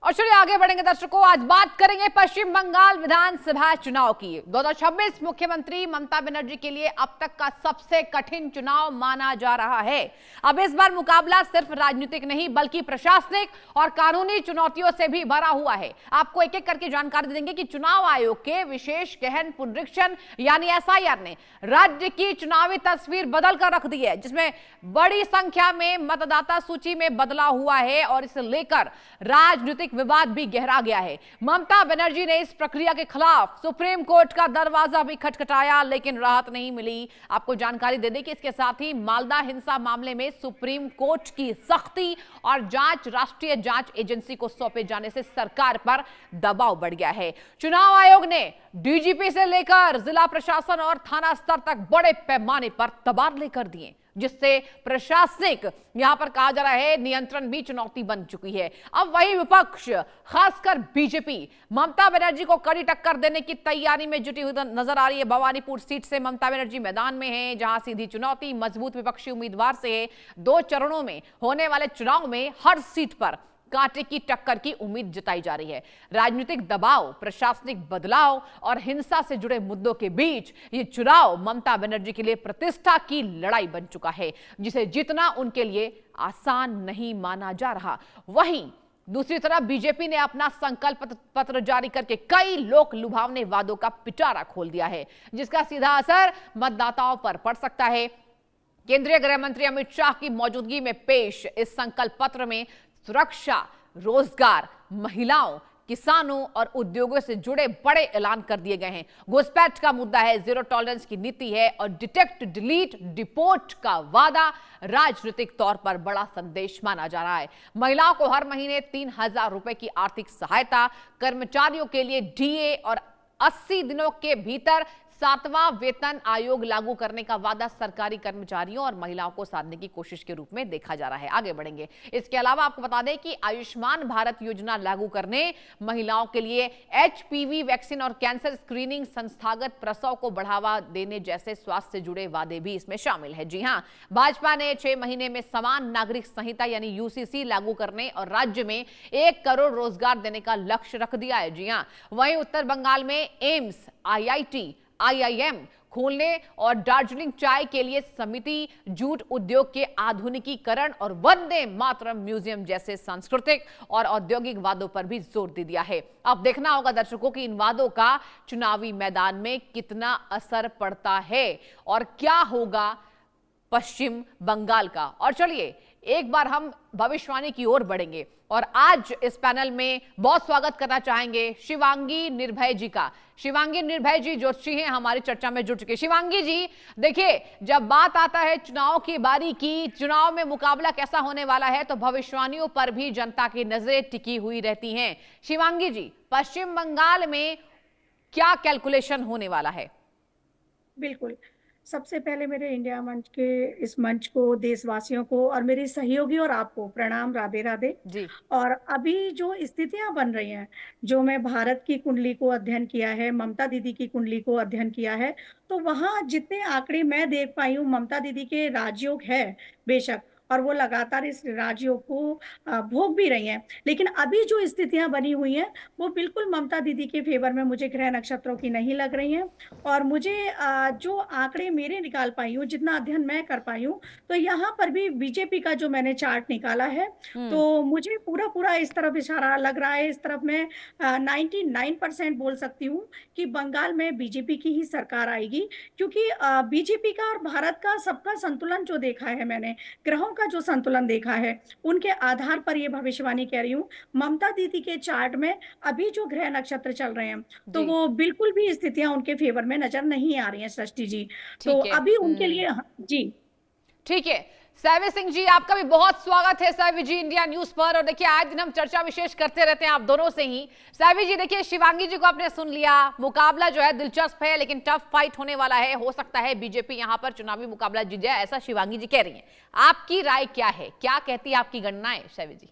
और चलिए आगे बढ़ेंगे दर्शकों। आज बात करेंगे पश्चिम बंगाल विधानसभा चुनाव की। 2026 मुख्यमंत्री ममता बनर्जी के लिए अब तक का सबसे कठिन चुनाव माना जा रहा है। अब इस बार मुकाबला सिर्फ राजनीतिक नहीं बल्कि प्रशासनिक और कानूनी चुनौतियों से भी भरा हुआ है। आपको एक एक करके जानकारी देंगे कि चुनाव आयोग के विशेष गहन पुनरीक्षण यानी एसआईआर ने राज्य की चुनावी तस्वीर बदल कर रख दी है, जिसमें बड़ी संख्या में मतदाता सूची में बदलाव हुआ है और इसे लेकर राजनीतिक विवाद भी गहरा गया है। ममता बनर्जी ने इस प्रक्रिया के खिलाफ सुप्रीम कोर्ट का दरवाजा भी खटखटाया, लेकिन राहत नहीं मिली। आपको जानकारी दे दें कि इसके साथ ही मालदा हिंसा मामले में सुप्रीम कोर्ट की सख्ती और जांच राष्ट्रीय जांच एजेंसी को सौंपे जाने से सरकार पर दबाव बढ़ गया है। चुनाव आयोग ने डीजीपी से लेकर जिला प्रशासन और थाना स्तर तक बड़े पैमाने पर तबादले कर दिए, जिससे प्रशासनिक यहां पर कहा जा रहा है नियंत्रण भी चुनौती बन चुकी है। अब वही विपक्ष खासकर बीजेपी ममता बनर्जी को कड़ी टक्कर देने की तैयारी में जुटी हुई नजर आ रही है। भवानीपुर सीट से ममता बनर्जी मैदान में है, जहां सीधी चुनौती मजबूत विपक्षी उम्मीदवार से है। 2 चरणों में होने वाले चुनाव में हर सीट पर कांटे की टक्कर की उम्मीद जताई जा रही है। राजनीतिक दबाव, प्रशासनिक बदलाव और हिंसा से जुड़े मुद्दों के बीच ये चुनाव ममता बनर्जी के लिए प्रतिष्ठा की लड़ाई बन चुका है, जिसे जीतना उनके लिए आसान नहीं माना जा रहा। वहीं दूसरी तरफ बीजेपी ने अपना संकल्प पत्र जारी करके कई लोक लुभावने वादों का पिटारा खोल दिया है, जिसका सीधा असर मतदाताओं पर पड़ सकता है। केंद्रीय गृह मंत्री अमित शाह की मौजूदगी में पेश इस संकल्प पत्र में सुरक्षा, रोजगार, महिलाओं, किसानों और उद्योगों से जुड़े बड़े ऐलान कर दिए गए हैं। घुसपैठ का मुद्दा है, जीरो टॉलरेंस की नीति है और डिटेक्ट, डिलीट, डिपोर्ट का वादा राजनीतिक तौर पर बड़ा संदेश माना जा रहा है। महिलाओं को हर महीने 3,000 रुपए की आर्थिक सहायता, कर्मचारियों के लिए डीए और 80 दिनों के भीतर 7वां वेतन आयोग लागू करने का वादा सरकारी कर्मचारियों और महिलाओं को साधने की कोशिश के रूप में देखा जा रहा है। आगे बढ़ेंगे। इसके अलावा आपको बता दें कि आयुष्मान भारत योजना लागू करने, महिलाओं के लिए एचपीवी वैक्सीन और कैंसर स्क्रीनिंग, संस्थागत प्रसव को बढ़ावा देने जैसे स्वास्थ्य से जुड़े वादे भी इसमें शामिल है। जी हां, भाजपा ने 6 महीने में समान नागरिक संहिता यानी यूसीसी लागू करने और राज्य में 1 करोड़ रोजगार देने का लक्ष्य रख दिया है। जी हां, वहीं उत्तर बंगाल में एम्स, आईआईटी, आईआईएम खोलने और दार्जिलिंग चाय के लिए समिति, जूट उद्योग के आधुनिकीकरण और वंदे मातरम म्यूजियम जैसे सांस्कृतिक और औद्योगिक वादों पर भी जोर दे दिया है। अब देखना होगा दर्शकों कि इन वादों का चुनावी मैदान में कितना असर पड़ता है और क्या होगा पश्चिम बंगाल का। और चलिए एक बार हम भविष्यवाणी की ओर बढ़ेंगे और आज इस पैनल में बहुत स्वागत करना चाहेंगे शिवांगी निर्भय जी का। शिवांगी निर्भय जी जोशी हैं, हमारी चर्चा में जुड़ चुके। शिवांगी जी, देखिए जब बात आता है चुनाव की बारी की, चुनाव में मुकाबला कैसा होने वाला है, तो भविष्यवाणियों पर भी जनता की नजरें टिकी हुई रहती हैं। शिवांगी जी, पश्चिम बंगाल में क्या कैलकुलेशन होने वाला है? बिल्कुल। सबसे पहले मेरे इंडिया मंच के इस मंच को, देशवासियों को और मेरे सहयोगी और आपको प्रणाम, राधे राधे। जी और अभी जो स्थितियां बन रही हैं, जो मैं भारत की कुंडली को अध्ययन किया है, ममता दीदी की कुंडली को अध्ययन किया है, तो वहां जितने आंकड़े मैं देख पाई हूँ, ममता दीदी के राजयोग है बेशक, और वो लगातार इस राजयोग को भोग भी रही हैं, लेकिन अभी जो स्थितियां बनी हुई हैं वो बिल्कुल ममता दीदी के फेवर में मुझे ग्रह नक्षत्रों की नहीं लग रही हैं। और मुझे जो आंकड़े मेरे निकाल पाई हूँ, जितना अध्ययन मैं कर पाई हूँ, तो यहाँ पर भी बीजेपी का जो मैंने चार्ट निकाला है, तो मुझे पूरा पूरा इस तरफ इशारा लग रहा है। इस तरफ मैं 99% बोल सकती हूँ कि बंगाल में बीजेपी की ही सरकार आएगी, क्योंकि बीजेपी का और भारत का सबका संतुलन जो देखा है मैंने, ग्रहों का जो संतुलन देखा है, उनके आधार पर ये भविष्यवाणी कह रही हूँ। ममता दीदी के चार्ट में अभी जो ग्रह नक्षत्र चल रहे हैं, तो जी वो बिल्कुल भी स्थितियां उनके फेवर में नजर नहीं आ रही हैं सृष्टि जी। तो ठीक है। अभी उनके लिए जी ठीक है। सैवी सिंह जी, आपका भी बहुत स्वागत है सैवी जी इंडिया न्यूज पर। और देखिए आज दिन हम चर्चा विशेष करते रहते हैं आप दोनों से ही। सैवी जी, देखिए शिवांगी जी को आपने सुन लिया, मुकाबला जो है दिलचस्प है लेकिन टफ फाइट होने वाला है। हो सकता है बीजेपी यहां पर चुनावी मुकाबला जीत जाए, ऐसा शिवांगी जी कह रही हैं। आपकी राय क्या है, क्या कहती है आपकी गणनाएं सैवी जी?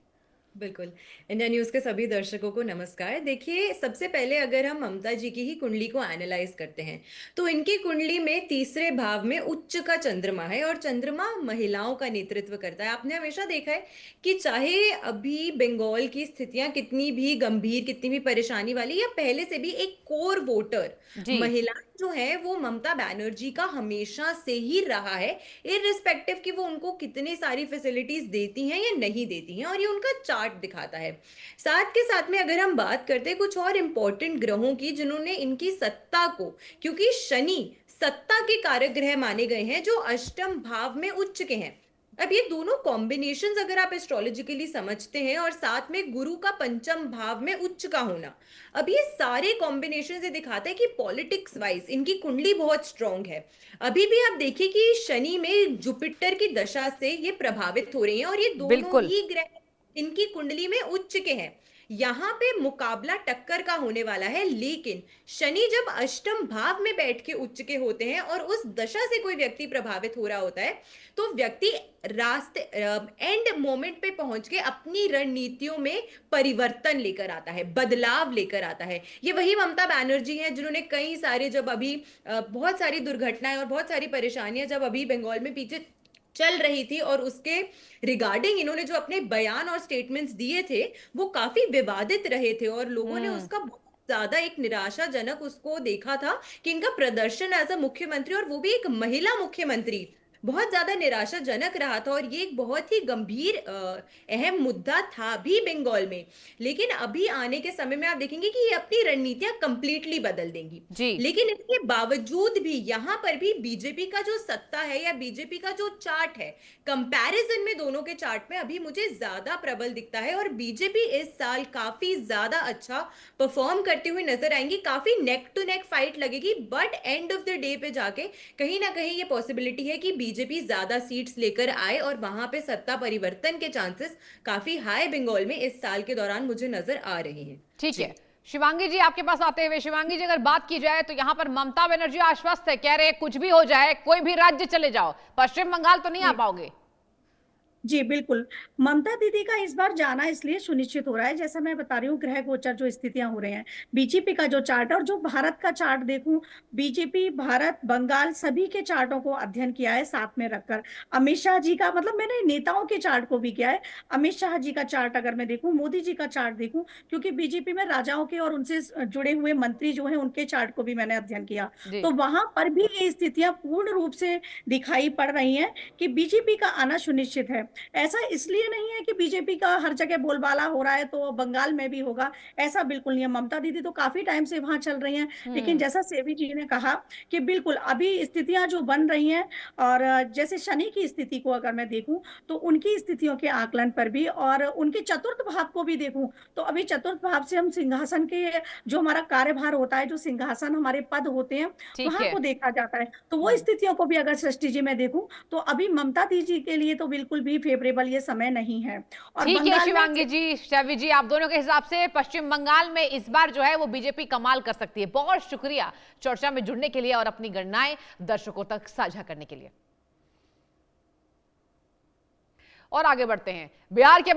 बिल्कुल। इंडिया न्यूज़ के सभी दर्शकों को नमस्कार। देखिए, सबसे पहले अगर हम ममता जी की ही कुंडली को एनालाइज़ करते हैं, तो इनकी कुंडली में तीसरे भाव में उच्च का चंद्रमा है और चंद्रमा महिलाओं का नेतृत्व करता है। आपने हमेशा देखा है कि चाहे अभी बंगाल की स्थितियाँ कितनी भी गंभीर, कितनी भी परेशानी वाली या पहले से भी एक कोर वोटर जी महिलाएं जो है वो ममता बनर्जी का हमेशा से ही रहा है, इररिस्पेक्टिव कि वो उनको कितनी सारी फैसिलिटीज देती हैं या नहीं देती हैं, और ये उनका चार्ट दिखाता है। साथ के साथ में अगर हम बात करते हैं कुछ और इंपॉर्टेंट ग्रहों की जिन्होंने इनकी सत्ता को, क्योंकि शनि सत्ता के कारक ग्रह माने गए हैं जो अष्टम भाव में उच्च के हैं। अब ये दोनों कॉम्बिनेशंस अगर आप एस्ट्रोलॉजिकली समझते हैं और साथ में गुरु का पंचम भाव में उच्च का होना, अब ये सारे कॉम्बिनेशन से दिखाते हैं कि पॉलिटिक्स वाइज इनकी कुंडली बहुत स्ट्रांग है। अभी भी आप देखिए कि शनि में जुपिटर की दशा से ये प्रभावित हो रही हैं और ये दोनों बिल्कुल। ही ग्रह इनकी कुंडली में उच्च के हैं। यहाँ पे मुकाबला टक्कर का होने वाला है, लेकिन शनि जब अष्टम भाव में बैठ के उच्च के होते हैं और उस दशा से कोई व्यक्ति प्रभावित हो रहा होता है, तो व्यक्ति रास्ते एंड मोमेंट पे पहुंच के अपनी रणनीतियों में परिवर्तन लेकर आता है, बदलाव लेकर आता है। ये वही ममता बनर्जी हैं जिन्होंने कई सारे, जब अभी बहुत सारी दुर्घटनाएं और बहुत सारी परेशानियां जब अभी बंगाल में पीछे चल रही थी और उसके रिगार्डिंग इन्होंने जो अपने बयान और स्टेटमेंट्स दिए थे वो काफी विवादित रहे थे और लोगों ने उसका बहुत ज्यादा एक निराशाजनक उसको देखा था कि इनका प्रदर्शन एज अ मुख्यमंत्री, और वो भी एक महिला मुख्यमंत्री, बहुत ज्यादा निराशाजनक रहा था। और ये एक बहुत ही गंभीर अहम मुद्दा था भी बंगाल में। लेकिन अभी आने के समय में आप देखेंगे कि ये अपनी रणनीतियां कंप्लीटली बदल देंगी। जी लेकिन इसके बावजूद भी यहाँ पर भी बीजेपी का जो सत्ता है या बीजेपी का जो चार्ट है, कंपैरिजन में दोनों के चार्ट में अभी मुझे ज्यादा प्रबल दिखता है और बीजेपी इस साल काफी ज्यादा अच्छा परफॉर्म करती हुई नजर आएंगी। काफी नेक टू नेक फाइट लगेगी, but end of the day पे जाके कहीं ना कहीं ये पॉसिबिलिटी है कि बीजेपी ज्यादा सीट्स लेकर आए और वहां पे सत्ता परिवर्तन के चांसेस काफी हाई बंगाल में इस साल के दौरान मुझे नजर आ रहे हैं। ठीक जी। है। शिवांगी जी आपके पास आते हुए, शिवांगी जी अगर बात की जाए तो यहाँ पर ममता बनर्जी आश्वस्त है, कह रहे कुछ भी हो जाए, कोई भी राज्य चले जाओ, पश्चिम बंगाल तो नहीं आ पाओगे। जी बिल्कुल। ममता दीदी का इस बार जाना इसलिए सुनिश्चित हो रहा है, जैसा मैं बता रही हूँ ग्रह गोचर जो स्थितियां हो रहे हैं, बीजेपी का जो चार्ट है और जो भारत का चार्ट देखूं, बीजेपी भारत बंगाल सभी के चार्टों को अध्ययन किया है साथ में रखकर। अमित शाह जी का, मतलब मैंने नेताओं के चार्ट को भी किया है। अमित शाह जी का चार्ट अगर मैं देखूं, मोदी जी का चार्ट देखूं, क्योंकि बीजेपी में राजाओं के और उनसे जुड़े हुए मंत्री जो है उनके चार्ट को भी मैंने अध्ययन किया, जी तो वहां पर भी ये स्थितियां पूर्ण रूप से दिखाई पड़ रही हैं कि बीजेपी का आना सुनिश्चित है। ऐसा इसलिए नहीं है कि बीजेपी का हर जगह बोलबाला हो रहा है तो बंगाल में भी होगा, ऐसा बिल्कुल नहीं है। ममता दीदी तो काफी टाइम से वहां चल रही हैं, लेकिन जैसा सेवी जी ने कहा कि बिल्कुल अभी स्थितियां जो बन रही हैं, और जैसे शनि की स्थिति को अगर मैं देखूं तो उनकी स्थितियों के आकलन पर भी और उनके चतुर्थ भाव को भी देखूं, तो अभी चतुर्थ भाव से हम सिंहासन के जो हमारा कार्यभार होता है, जो सिंहासन हमारे पद होते हैं, ठीक वहां है। को देखा जाता है। तो वो स्थितियों को भी अगर सृष्टि जी में देखूं तो अभी ममता दीदी के लिए तो बिल्कुल भी फेवरेबल ये समय नहीं है। और ठीक है बंगाल में शिवांगी जी, शैवी जी, आप दोनों के हिसाब से पश्चिम बंगाल में इस बार जो है वो बीजेपी कमाल कर सकती है। बहुत शुक्रिया चर्चा में जुड़ने के लिए और अपनी गणनाएं दर्शकों तक साझा करने के लिए। और आगे बढ़ते हैं। बिहार के